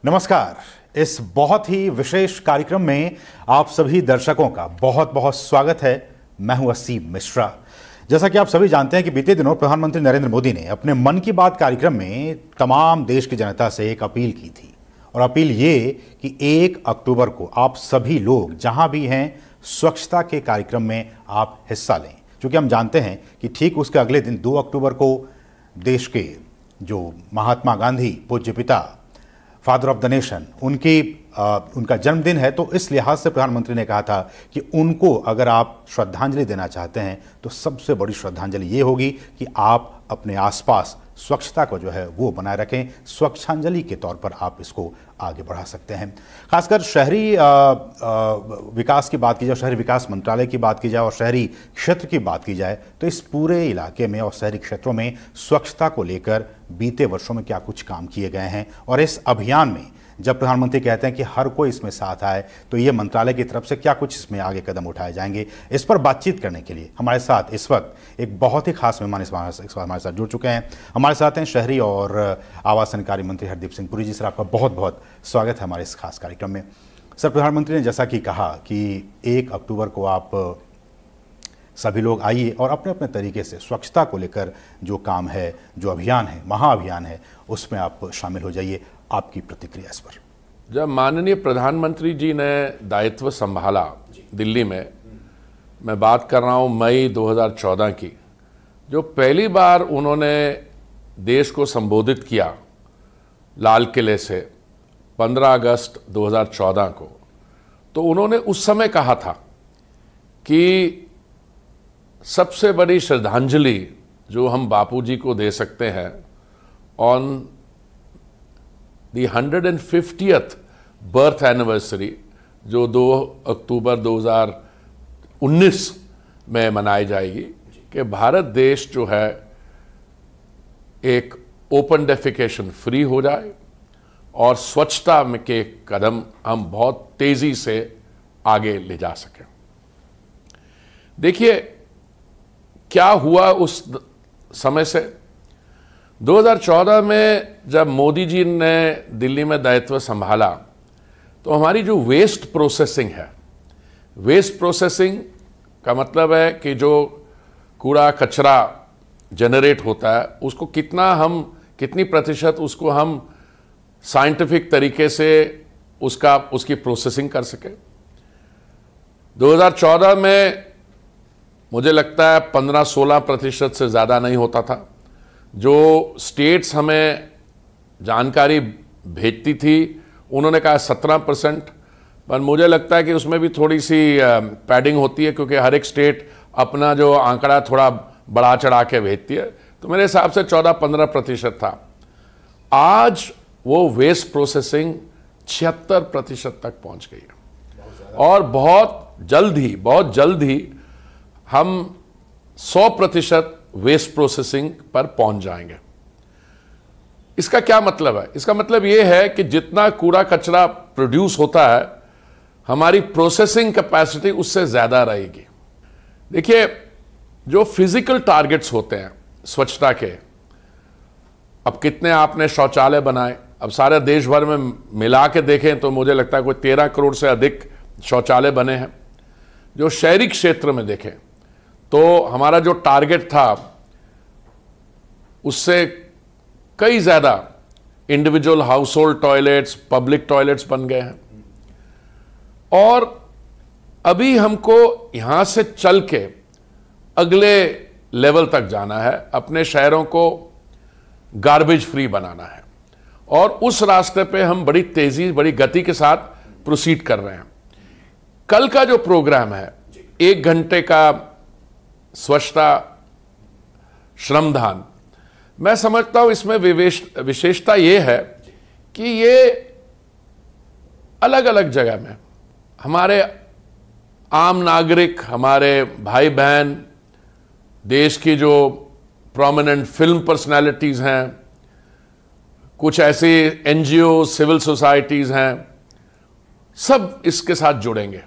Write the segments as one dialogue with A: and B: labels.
A: नमस्कार। इस बहुत ही विशेष कार्यक्रम में आप सभी दर्शकों का बहुत बहुत स्वागत है। मैं हूं असीम मिश्रा। जैसा कि आप सभी जानते हैं कि बीते दिनों प्रधानमंत्री नरेंद्र मोदी ने अपने मन की बात कार्यक्रम में तमाम देश की जनता से एक अपील की थी, और अपील ये कि 1 अक्टूबर को आप सभी लोग जहां भी हैं स्वच्छता के कार्यक्रम में आप हिस्सा लें। क्योंकि हम जानते हैं कि ठीक उसके अगले दिन 2 अक्टूबर को देश के जो महात्मा गांधी पूज्य पिता फादर ऑफ द नेशन उनका जन्मदिन है, तो इस लिहाज से प्रधानमंत्री ने कहा था कि उनको अगर आप श्रद्धांजलि देना चाहते हैं तो सबसे बड़ी श्रद्धांजलि ये होगी कि आप अपने आसपास स्वच्छता को जो है वो बनाए रखें। स्वच्छांजलि के तौर पर आप इसको आगे बढ़ा सकते हैं। खासकर शहरी विकास की बात की जाए, शहरी विकास मंत्रालय की बात की जाए और शहरी क्षेत्र की बात की जाए, तो इस पूरे इलाके में और शहरी क्षेत्रों में स्वच्छता को लेकर बीते वर्षों में क्या कुछ काम किए गए हैं, और इस अभियान में जब प्रधानमंत्री कहते हैं कि हर कोई इसमें साथ आए, तो ये मंत्रालय की तरफ से क्या कुछ इसमें आगे कदम उठाए जाएंगे, इस पर बातचीत करने के लिए हमारे साथ इस वक्त एक बहुत ही खास मेहमान हमारे साथ जुड़ चुके हैं। हमारे साथ हैं शहरी और आवासन कार्य मंत्री हरदीप सिंह पुरी जी। सर, आपका बहुत बहुत स्वागत है हमारे इस खास कार्यक्रम में। सर, प्रधानमंत्री ने जैसा कि कहा कि 1 अक्टूबर को आप सभी लोग आइए और अपने अपने तरीके से स्वच्छता को लेकर जो काम है, जो अभियान है, महाअभियान है, उसमें आप शामिल हो जाइए। आपकी प्रतिक्रिया इस पर।
B: जब माननीय प्रधानमंत्री जी ने दायित्व संभाला दिल्ली में, मैं बात कर रहा हूँ मई 2014 की, जो पहली बार उन्होंने देश को संबोधित किया लाल किले से 15 अगस्त 2014 को, तो उन्होंने उस समय कहा था कि सबसे बड़ी श्रद्धांजलि जो हम बापूजी को दे सकते हैं on the 150th birth anniversary, जो 2 अक्टूबर 2019 में मनाई जाएगी, कि भारत देश जो है एक ओपन डेफिकेशन फ्री हो जाए और स्वच्छता में के कदम हम बहुत तेजी से आगे ले जा सकें। देखिए क्या हुआ उस समय से। 2014 में जब मोदी जी ने दिल्ली में दायित्व संभाला, तो हमारी जो वेस्ट प्रोसेसिंग है, वेस्ट प्रोसेसिंग का मतलब है कि जो कूड़ा कचरा जनरेट होता है उसको कितनी प्रतिशत उसको हम साइंटिफिक तरीके से उसकी प्रोसेसिंग कर सके। 2014 में मुझे लगता है 15-16% से ज़्यादा नहीं होता था। जो स्टेट्स हमें जानकारी भेजती थी उन्होंने कहा 17%, पर मुझे लगता है कि उसमें भी थोड़ी सी पैडिंग होती है, क्योंकि हर एक स्टेट अपना जो आंकड़ा थोड़ा बढ़ा चढ़ा के भेजती है। तो मेरे हिसाब से 14-15% था। आज वो वेस्ट प्रोसेसिंग 76% तक पहुंच गई है, और बहुत जल्द ही हम 100% वेस्ट प्रोसेसिंग पर पहुंच जाएंगे। इसका क्या मतलब है? इसका मतलब यह है कि जितना कूड़ा कचरा प्रोड्यूस होता है, हमारी प्रोसेसिंग कैपेसिटी उससे ज्यादा रहेगी। देखिए, जो फिजिकल टारगेट्स होते हैं स्वच्छता के, अब कितने आपने शौचालय बनाए, अब सारे देश भर में मिला के देखें तो मुझे लगता है कोई 13 करोड़ से अधिक शौचालय बने हैं। जो शहरी क्षेत्र में देखें तो हमारा जो टारगेट था उससे कई ज़्यादा individual house hold toilets, public toilets बन गए हैं। और अभी हमको यहां से चल के अगले लेवल तक जाना है, अपने शहरों को गार्बेज फ्री बनाना है, और उस रास्ते पे हम बड़ी तेजी, बड़ी गति के साथ प्रोसीड कर रहे हैं। कल का जो प्रोग्राम है 1 घंटे का स्वच्छता श्रमदान, मैं समझता हूं इसमें विशेषता यह है कि ये अलग अलग जगह में हमारे आम नागरिक, हमारे भाई बहन, देश की जो प्रोमिनेंट फिल्म पर्सनालिटीज हैं, कुछ ऐसी एनजीओ, सिविल सोसाइटीज हैं, सब इसके साथ जुड़ेंगे।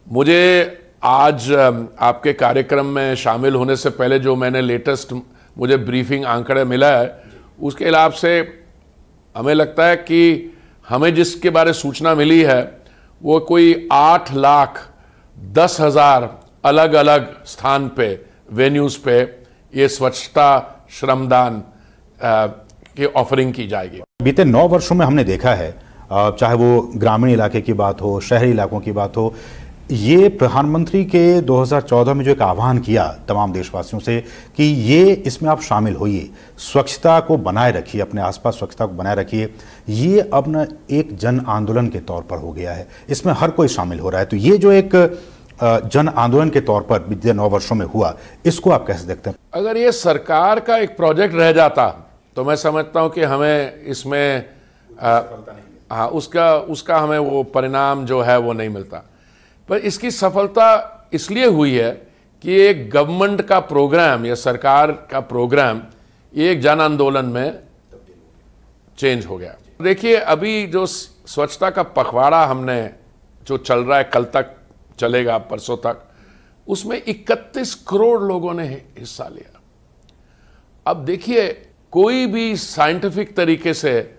B: मुझे आज आपके कार्यक्रम में शामिल होने से पहले जो मैंने लेटेस्ट मुझे ब्रीफिंग आंकड़े मिला है, उसके हिसाब से हमें लगता है कि हमें जिसके बारे सूचना मिली है वो कोई 8,10,000 अलग अलग स्थान पे, वेन्यूज पे ये स्वच्छता श्रमदान की ऑफरिंग की जाएगी।
A: बीते 9 वर्षों में हमने देखा है, चाहे वो ग्रामीण इलाके की बात हो, शहरी इलाकों की बात हो, ये प्रधानमंत्री के 2014 में जो एक आह्वान किया तमाम देशवासियों से कि ये इसमें आप शामिल होइए, स्वच्छता को बनाए रखिए, अपने आसपास स्वच्छता को बनाए रखिए, ये अब न एक जन आंदोलन के तौर पर हो गया है, इसमें हर कोई शामिल हो रहा है। तो ये जो एक जन आंदोलन के तौर पर बीते 9 वर्षों में हुआ, इसको आप कैसे देखते हैं?
B: अगर ये सरकार का एक प्रोजेक्ट रह जाता तो मैं समझता हूं कि हमें इसमें हाँ उसका हमें वो परिणाम जो है वो नहीं मिलता। पर इसकी सफलता इसलिए हुई है कि एक गवर्नमेंट का प्रोग्राम या सरकार का प्रोग्राम ये एक जन आंदोलन में चेंज हो गया। देखिए, अभी जो स्वच्छता का पखवाड़ा हमने जो चल रहा है, कल तक चलेगा, परसों तक, उसमें 31 करोड़ लोगों ने हिस्सा लिया। अब देखिए, कोई भी साइंटिफिक तरीके से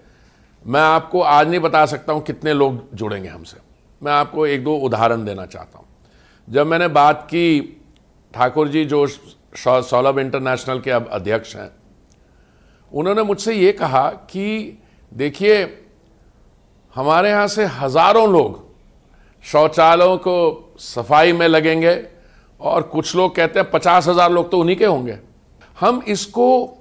B: मैं आपको आज नहीं बता सकता हूं कितने लोग जुड़ेंगे हमसे। मैं आपको 1-2 उदाहरण देना चाहता हूं। जब मैंने बात की, ठाकुर जी जो सौलभ इंटरनेशनल के अब अध्यक्ष हैं, उन्होंने मुझसे ये कहा कि देखिए, हमारे यहाँ से हजारों लोग शौचालयों को सफाई में लगेंगे और कुछ लोग कहते हैं 50,000 लोग तो उन्हीं के होंगे। हम इसको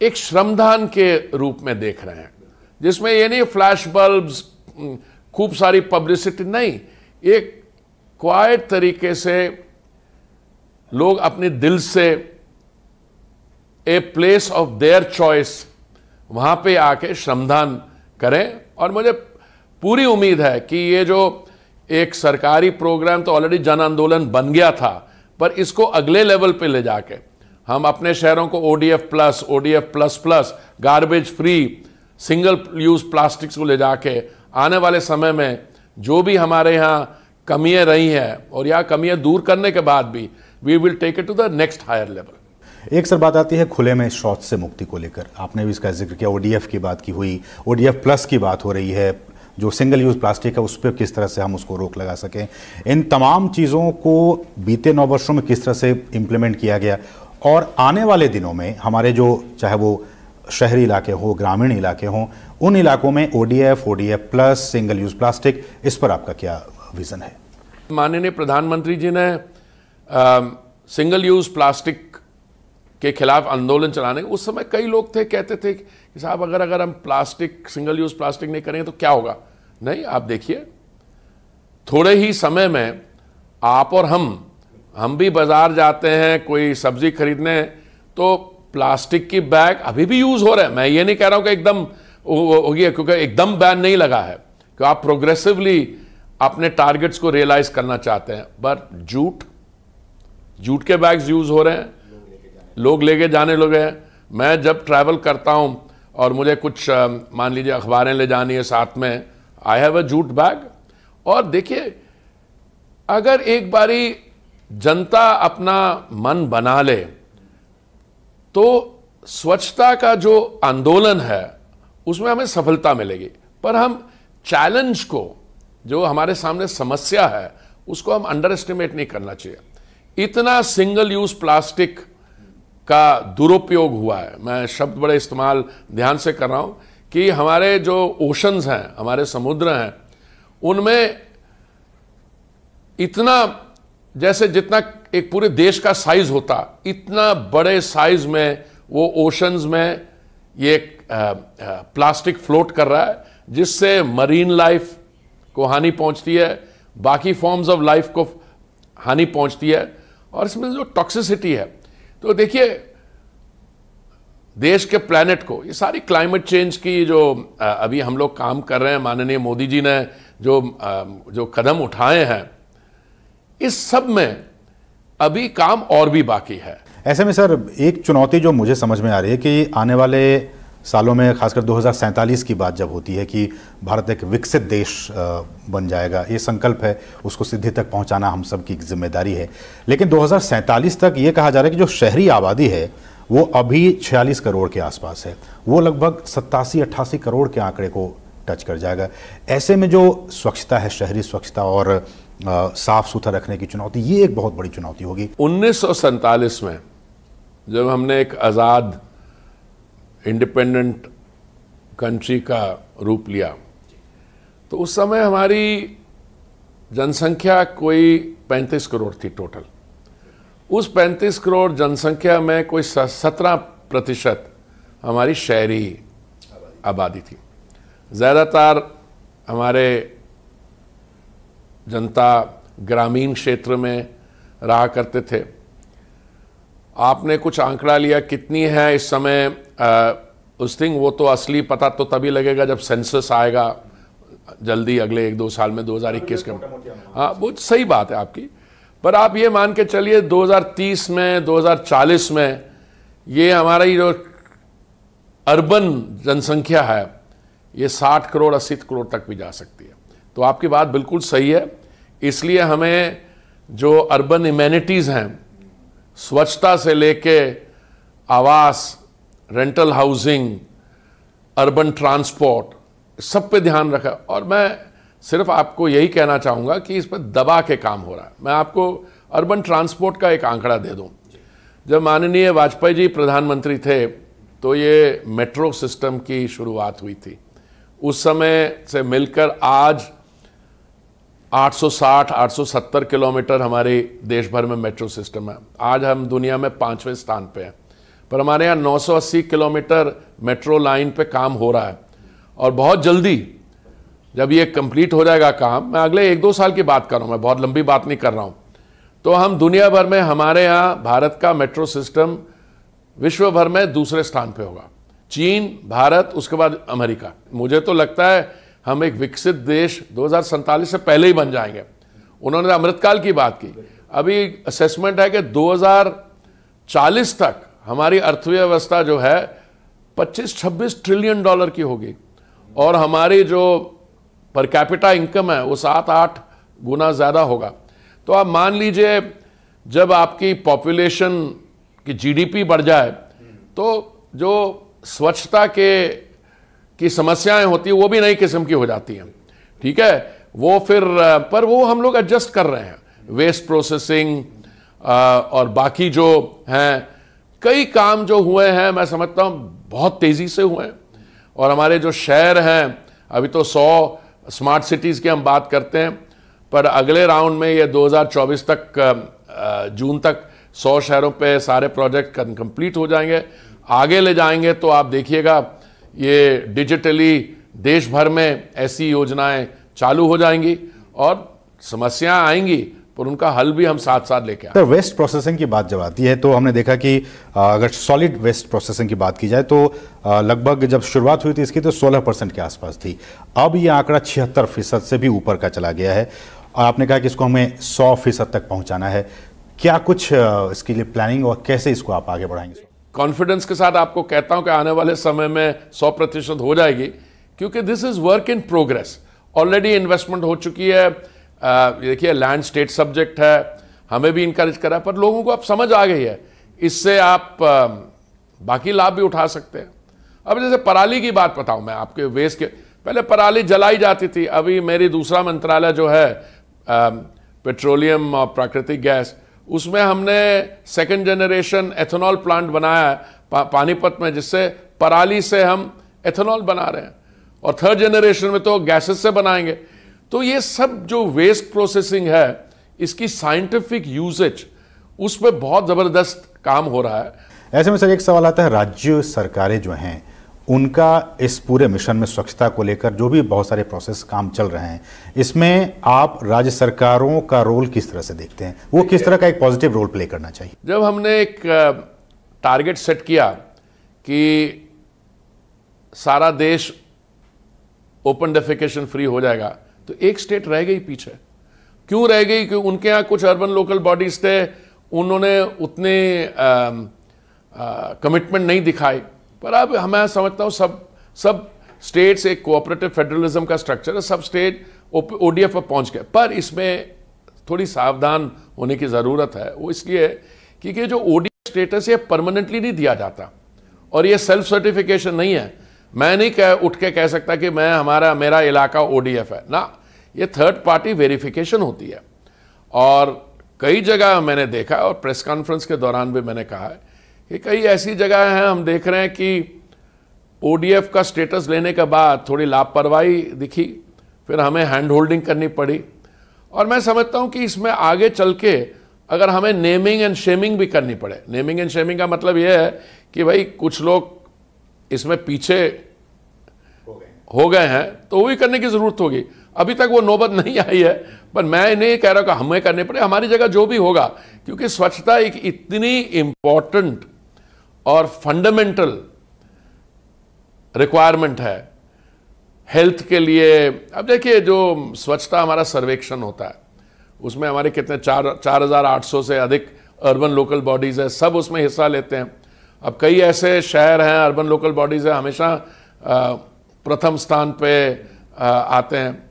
B: एक श्रमदान के रूप में देख रहे हैं, जिसमें ये नहीं फ्लैश बल्ब्स, खूब सारी पब्लिसिटी नहीं, एक क्वाइट तरीके से लोग अपने दिल से a place of their choice वहां पे आके श्रमदान करें। और मुझे पूरी उम्मीद है कि ये जो एक सरकारी प्रोग्राम तो ऑलरेडी जन आंदोलन बन गया था, पर इसको अगले लेवल पे ले जाके हम अपने शहरों को ODF plus, ODF plus plus, garbage free, single use plastics को ले जाके आने वाले समय में जो भी हमारे यहाँ कमियां रही हैं और यहाँ कमियां दूर करने के बाद भी we will take it to the next higher level.
A: एक सर बात आती है खुले में शौच से मुक्ति को लेकर, आपने भी इसका जिक्र किया, ODF की बात की हुई, ODF प्लस की बात हो रही है, जो सिंगल यूज प्लास्टिक है उस पर किस तरह से हम उसको रोक लगा सकें। इन तमाम चीज़ों को बीते 9 वर्षों में किस तरह से इम्प्लीमेंट किया गया और आने वाले दिनों में हमारे जो चाहे वो शहरी इलाके हो, ग्रामीण इलाके हों, उन इलाकों में ODF, ODF plus, single use plastic, इस पर आपका क्या विजन है?
B: माननीय प्रधानमंत्री जी ने सिंगल यूज प्लास्टिक के खिलाफ आंदोलन चलाने, उस समय कई लोग थे कहते थे कि साहब अगर हम प्लास्टिक, सिंगल यूज प्लास्टिक नहीं करेंगे तो क्या होगा। नहीं, आप देखिए, थोड़े ही समय में आप और हम भी बाजार जाते हैं कोई सब्जी खरीदने, तो प्लास्टिक की बैग अभी भी यूज हो रहा है। मैं ये नहीं कह रहा हूं कि एकदम हो गया, क्योंकि एकदम बैन नहीं लगा है, कि आप प्रोग्रेसिवली अपने टारगेट्स को रियलाइज करना चाहते हैं। बट जूट के बैग्स यूज हो रहे हैं, लोग लेके जाने लगे हैं। मैं जब ट्रैवल करता हूं और मुझे कुछ मान लीजिए अखबारें ले जानी है साथ में, I have a jute bag. और देखिए, अगर एक बारी जनता अपना मन बना ले तो स्वच्छता का जो आंदोलन है उसमें हमें सफलता मिलेगी। पर हम चैलेंज को, जो हमारे सामने समस्या है, उसको हम अंडर एस्टिमेट नहीं करना चाहिए। इतना सिंगल यूज प्लास्टिक का दुरुपयोग हुआ है, मैं शब्द बड़े इस्तेमाल ध्यान से कर रहा हूं, कि हमारे जो ओशंस हैं, हमारे समुद्र हैं, उनमें इतना, जैसे जितना एक पूरे देश का साइज होता, इतना बड़े साइज में वो ओशंस में ये प्लास्टिक फ्लोट कर रहा है, जिससे मरीन लाइफ को हानि पहुंचती है, बाकी फॉर्म्स ऑफ लाइफ को हानि पहुंचती है, और इसमें जो टॉक्सिसिटी है। तो देखिए, देश के प्लैनेट को, ये सारी क्लाइमेट चेंज की जो अभी हम लोग काम कर रहे हैं, माननीय मोदी जी ने जो कदम उठाए हैं, इस सब में अभी काम और भी बाकी है।
A: ऐसे में सर एक चुनौती जो मुझे समझ में आ रही है कि आने वाले सालों में, खासकर 2047 की बात जब होती है कि भारत एक विकसित देश बन जाएगा, ये संकल्प है, उसको सिद्धि तक पहुंचाना हम सब की जिम्मेदारी है। लेकिन 2047 तक ये कहा जा रहा है कि जो शहरी आबादी है वो अभी 46 करोड़ के आसपास है, वो लगभग 87-88 करोड़ के आंकड़े को टच कर जाएगा। ऐसे में जो स्वच्छता है, शहरी स्वच्छता और साफ सुथरा रखने की चुनौती, ये एक बहुत बड़ी चुनौती होगी।
B: 1947 में जब हमने एक आज़ाद इंडिपेंडेंट कंट्री का रूप लिया, तो उस समय हमारी जनसंख्या कोई 35 करोड़ थी टोटल। उस 35 करोड़ जनसंख्या में कोई 17% हमारी शहरी आबादी थी। ज़्यादातर हमारे जनता ग्रामीण क्षेत्र में रहा करते थे। आपने कुछ आंकड़ा लिया कितनी है इस समय उस थिंग, वो तो असली पता तो तभी लगेगा जब सेंसस आएगा जल्दी अगले 1-2 साल में, 2021 के। हाँ, वो सही बात है आपकी, पर आप ये मान के चलिए 2030 में, 2040 में ये हमारी जो अर्बन जनसंख्या है ये 60 करोड़ 80 करोड़ तक भी जा सकती है। तो आपकी बात बिल्कुल सही है। इसलिए हमें जो अर्बन इम्यूनिटीज़ हैं, स्वच्छता से लेके आवास, रेंटल हाउसिंग, अर्बन ट्रांसपोर्ट, सब पे ध्यान रखा। और मैं सिर्फ आपको यही कहना चाहूँगा कि इस पर दबा के काम हो रहा है। मैं आपको अर्बन ट्रांसपोर्ट का एक आंकड़ा दे दूँ। जब माननीय वाजपेयी जी प्रधानमंत्री थे तो ये मेट्रो सिस्टम की शुरुआत हुई थी। उस समय से मिलकर आज 860-870 किलोमीटर हमारे देश भर में मेट्रो सिस्टम है। आज हम दुनिया में 5वें स्थान पे हैं, पर हमारे यहाँ 980 किलोमीटर मेट्रो लाइन पे काम हो रहा है। और बहुत जल्दी जब ये कंप्लीट हो जाएगा काम, मैं अगले 1-2 साल की बात कर रहा हूँ, मैं बहुत लंबी बात नहीं कर रहा हूँ, तो हम दुनिया भर में, हमारे यहाँ भारत का मेट्रो सिस्टम विश्व भर में दूसरे स्थान पे होगा। चीन, भारत, उसके बाद अमेरिका। मुझे तो लगता है हम एक विकसित देश 2047 से पहले ही बन जाएंगे। उन्होंने अमृतकाल की बात की, अभी असेसमेंट है कि 2040 तक हमारी अर्थव्यवस्था जो है 25-26 ट्रिलियन डॉलर की होगी और हमारी जो पर कैपिटा इनकम है वो 7-8 गुना ज़्यादा होगा। तो आप मान लीजिए जब आपकी पॉपुलेशन की जीडीपी बढ़ जाए तो जो स्वच्छता की समस्याएं होती है वो भी नई किस्म की हो जाती हैं। ठीक है, वो फिर पर वो हम लोग एडजस्ट कर रहे हैं। वेस्ट प्रोसेसिंग और बाकी जो हैं कई काम जो हुए हैं, मैं समझता हूँ बहुत तेज़ी से हुए हैं। और हमारे जो शहर हैं, अभी तो 100 स्मार्ट सिटीज़ की हम बात करते हैं, पर अगले राउंड में ये 2024 तक जून तक 100 शहरों पे सारे प्रोजेक्ट कंप्लीट हो जाएंगे। आगे ले जाएंगे तो आप देखिएगा ये डिजिटली देश भर में ऐसी योजनाएं चालू हो जाएंगी और समस्याएं आएंगी पर उनका हल भी हम साथ साथ लेके आएंगे।
A: सर, वेस्ट प्रोसेसिंग की बात जब आती है तो हमने देखा कि अगर सॉलिड वेस्ट प्रोसेसिंग की बात की जाए तो लगभग जब शुरुआत हुई थी इसकी तो 16% के आसपास थी। अब ये आंकड़ा 76% से भी ऊपर का चला गया है। आपने कहा कि इसको हमें 100% तक पहुंचाना है। क्या कुछ इसके लिए प्लानिंग और कैसे इसको आप आगे बढ़ाएंगे?
B: कॉन्फिडेंस के साथ आपको कहता हूं कि आने वाले समय में 100% हो जाएगी, क्योंकि this is work in progress. Already investment हो चुकी है। देखिए, लैंड स्टेट सब्जेक्ट है, हमें भी इनकरेज करा, पर लोगों को अब समझ आ गई है। इससे आप बाकी लाभ भी उठा सकते हैं। अब जैसे पराली की बात बताऊं मैं आपके, वेस्ट के पहले पराली जलाई जाती थी। अभी मेरी दूसरा मंत्रालय जो है पेट्रोलियम और प्राकृतिक गैस, उसमें हमने 2nd जनरेशन एथेनॉल प्लांट बनाया है पानीपत में, जिससे पराली से हम एथेनॉल बना रहे हैं और 3rd जनरेशन में तो गैसेस से बनाएंगे। तो ये सब जो वेस्ट प्रोसेसिंग है, इसकी साइंटिफिक यूजेज, उस पर बहुत ज़बरदस्त काम हो रहा है।
A: ऐसे में सर एक सवाल आता है, राज्य सरकारें जो हैं उनका इस पूरे मिशन में स्वच्छता को लेकर जो भी बहुत सारे प्रोसेस काम चल रहे हैं, इसमें आप राज्य सरकारों का रोल किस तरह से देखते हैं? वो किस तरह का एक पॉजिटिव रोल प्ले करना चाहिए?
B: जब हमने एक टारगेट सेट किया कि सारा देश ओपन डेफिकेशन फ्री हो जाएगा, तो एक स्टेट रह गई पीछे। क्यों रह गई? कि उनके यहाँ कुछ अर्बन लोकल बॉडीज थे, उन्होंने उतने कमिटमेंट नहीं दिखाई। पर अब मैं समझता हूँ सब स्टेट्स एक कोऑपरेटिव फेडरलिज्म का स्ट्रक्चर है, सब स्टेट ओडीएफ पर पहुँच गए। पर इसमें थोड़ी सावधान होने की ज़रूरत है। वो इसलिए क्योंकि जो ओडीएफ स्टेटस ये परमानेंटली नहीं दिया जाता और ये सेल्फ सर्टिफिकेशन नहीं है। मैं नहीं उठ के कह सकता कि मेरा इलाका ODF है ना, ये थर्ड पार्टी वेरिफिकेशन होती है। और कई जगह मैंने देखा और प्रेस कॉन्फ्रेंस के दौरान भी मैंने कहा है कि कई ऐसी जगह हैं हम देख रहे हैं कि ODF का स्टेटस लेने के बाद थोड़ी लापरवाही दिखी, फिर हमें हैंड होल्डिंग करनी पड़ी। और मैं समझता हूं कि इसमें आगे चल के अगर हमें नेमिंग एंड शेमिंग भी करनी पड़े, नेमिंग एंड शेमिंग का मतलब यह है कि भाई कुछ लोग इसमें पीछे हो गए हैं तो वो भी करने की जरूरत होगी। अभी तक वो नौबत नहीं आई है, पर मैं नहीं कह रहा कि हमें करने पड़े, हमारी जगह जो भी होगा, क्योंकि स्वच्छता एक इतनी इंपॉर्टेंट और फंडामेंटल रिक्वायरमेंट है हेल्थ के लिए। अब देखिए, जो स्वच्छता हमारा सर्वेक्षण होता है उसमें हमारे कितने 4,800 से अधिक अर्बन लोकल बॉडीज है, सब उसमें हिस्सा लेते हैं। अब कई ऐसे शहर हैं, अर्बन लोकल बॉडीज है, हमेशा प्रथम स्थान पे आते हैं।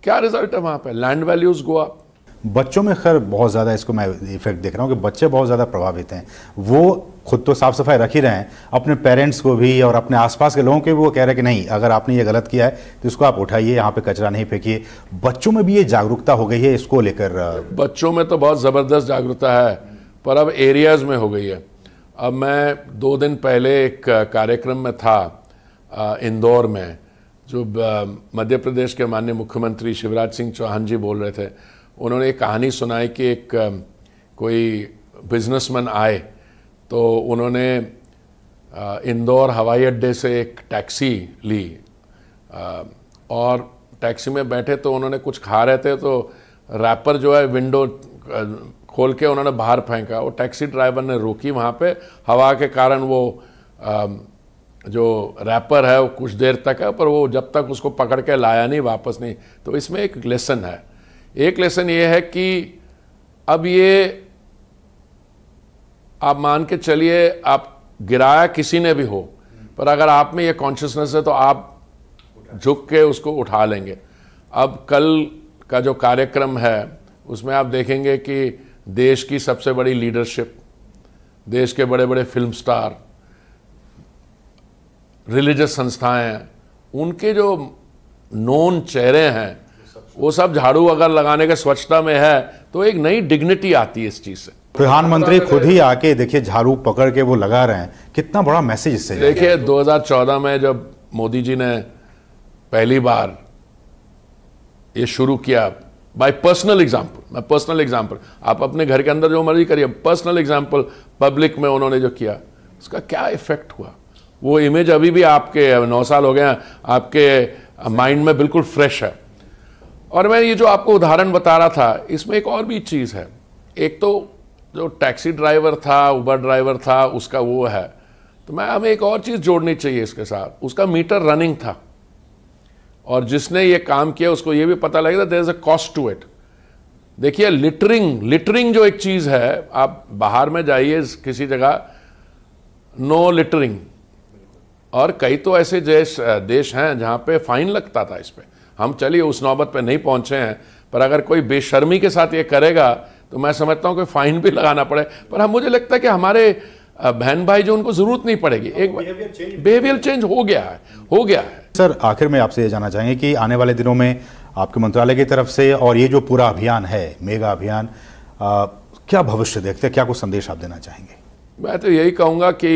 B: क्या रिजल्ट है वहां पे? Land values go up.
A: बच्चों में खैर बहुत ज़्यादा इसको मैं इफेक्ट देख रहा हूँ कि बच्चे बहुत ज़्यादा प्रभावित हैं। वो खुद तो साफ सफाई रख ही रहे हैं, अपने पेरेंट्स को भी और अपने आसपास के लोगों को भी वो कह रहे हैं कि नहीं, अगर आपने ये गलत किया है तो इसको आप उठाइए, यहाँ पे कचरा नहीं फेंकिए। बच्चों में भी ये जागरूकता हो गई है इसको लेकर?
B: बच्चों में तो बहुत ज़बरदस्त जागरूकता है, पर अब एरियाज़ में हो गई है। अब मैं 2 दिन पहले एक कार्यक्रम में था इंदौर में, जो मध्य प्रदेश के माननीय मुख्यमंत्री शिवराज सिंह चौहान जी बोल रहे थे। उन्होंने एक कहानी सुनाई कि एक कोई बिजनेसमैन आए तो उन्होंने इंदौर हवाई अड्डे से एक टैक्सी ली और टैक्सी में बैठे तो उन्होंने कुछ खा रहे थे, तो रैपर जो है विंडो खोल के उन्होंने बाहर फेंका। वो टैक्सी ड्राइवर ने रोकी वहाँ पे, हवा के कारण वो जो रैपर है वो कुछ देर तक है, पर वो जब तक उसको पकड़ के लाया नहीं, वापस नहीं। तो इसमें एक लेसन है। एक लेसन ये है कि अब ये आप मान के चलिए, आप गिराया किसी ने भी हो, पर अगर आप में ये कॉन्शियसनेस है तो आप झुक के उसको उठा लेंगे। अब कल का जो कार्यक्रम है उसमें आप देखेंगे कि देश की सबसे बड़ी लीडरशिप, देश के बड़े बड़े फिल्म स्टार, रिलीजियस संस्थाएं, उनके जो नोन चेहरे हैं वो सब झाड़ू अगर लगाने के स्वच्छता में है तो एक नई डिग्निटी आती है इस चीज से।
A: प्रधानमंत्री खुद ही आके देखिए झाड़ू पकड़ के वो लगा रहे हैं, कितना बड़ा मैसेज इससे।
B: देखिए 2014 में जब मोदी जी ने पहली बार ये शुरू किया, बाय पर्सनल एग्जाम्पल, मैं पर्सनल एग्जाम्पल, आप अपने घर के अंदर जो मर्जी करिए, पर्सनल एग्जाम्पल पब्लिक में उन्होंने जो किया, उसका क्या इफेक्ट हुआ, वो इमेज अभी भी आपके 9 साल हो गए हैं, आपके माइंड में बिल्कुल फ्रेश है। और मैं ये जो आपको उदाहरण बता रहा था, इसमें एक और भी चीज़ है। एक तो जो टैक्सी ड्राइवर था, उबर ड्राइवर था, उसका वो है, तो मैं हमें एक और चीज़ जोड़नी चाहिए इसके साथ, उसका मीटर रनिंग था और जिसने ये काम किया उसको ये भी पता लगेगा there is a cost to it. देखिए लिटरिंग जो एक चीज़ है, आप बाहर में जाइए किसी जगह, नो लिटरिंग, और कई तो ऐसे देश हैं जहाँ पे फाइन लगता था इस पे। हम चलिए उस नौबत पे नहीं पहुंचे हैं, पर अगर कोई बेशर्मी के साथ ये करेगा तो मैं समझता हूं कि फाइन भी लगाना पड़े। पर मुझे लगता है कि हमारे बहन भाई जो, उनको जरूरत नहीं पड़ेगी, एक बिहेवियर चेंज हो गया है।
A: सर, आखिर में आपसे ये जानना चाहेंगे कि आने वाले दिनों में आपके मंत्रालय की तरफ से और ये जो पूरा अभियान है, मेगा अभियान, क्या भविष्य देखते हैं, क्या कुछ संदेश आप देना चाहेंगे?
B: मैं तो यही कहूँगा कि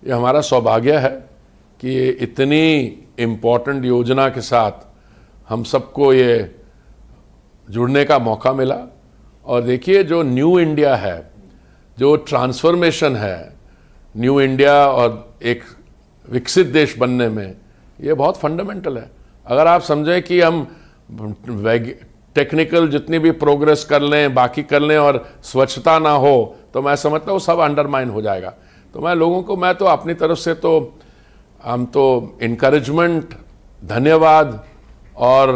B: ये हमारा सौभाग्य है कि इतनी इम्पोर्टेंट योजना के साथ हम सबको ये जुड़ने का मौका मिला। और देखिए जो न्यू इंडिया है, जो ट्रांसफॉर्मेशन है, न्यू इंडिया और एक विकसित देश बनने में, ये बहुत फंडामेंटल है। अगर आप समझें कि हम टेक्निकल जितनी भी प्रोग्रेस कर लें, बाकी कर लें और स्वच्छता ना हो, तो मैं समझता हूँ सब अंडरमाइन हो जाएगा। तो मैं लोगों को, मैं तो अपनी तरफ से तो हम तो इनकरेजमेंट, धन्यवाद, और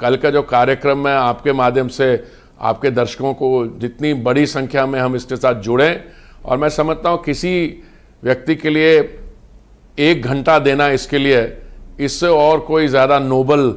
B: कल का जो कार्यक्रम है आपके माध्यम से आपके दर्शकों को जितनी बड़ी संख्या में हम इसके साथ जुड़ें, और मैं समझता हूँ किसी व्यक्ति के लिए 1 घंटा देना, इसके लिए इससे और कोई ज़्यादा नोबल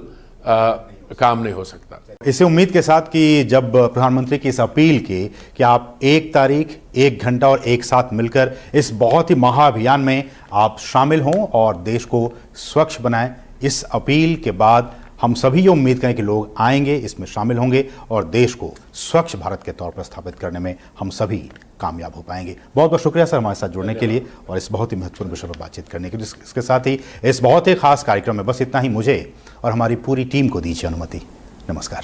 B: काम नहीं हो सकता।
A: इसे उम्मीद के साथ कि जब प्रधानमंत्री की इस अपील की कि आप 1 तारीख 1 घंटा और एक साथ मिलकर इस बहुत ही महाअभियान में आप शामिल हों और देश को स्वच्छ बनाएं, इस अपील के बाद हम सभी ये उम्मीद करें कि लोग आएंगे, इसमें शामिल होंगे और देश को स्वच्छ भारत के तौर पर स्थापित करने में हम सभी कामयाब हो पाएंगे। बहुत बहुत शुक्रिया सर हमारे साथ जुड़ने के लिए और इस बहुत ही महत्वपूर्ण विषय पर बातचीत करने के लिए। इसके साथ ही इस बहुत ही खास कार्यक्रम में बस इतना ही मुझे और हमारी पूरी टीम को दीजिए अनुमति। नमस्कार।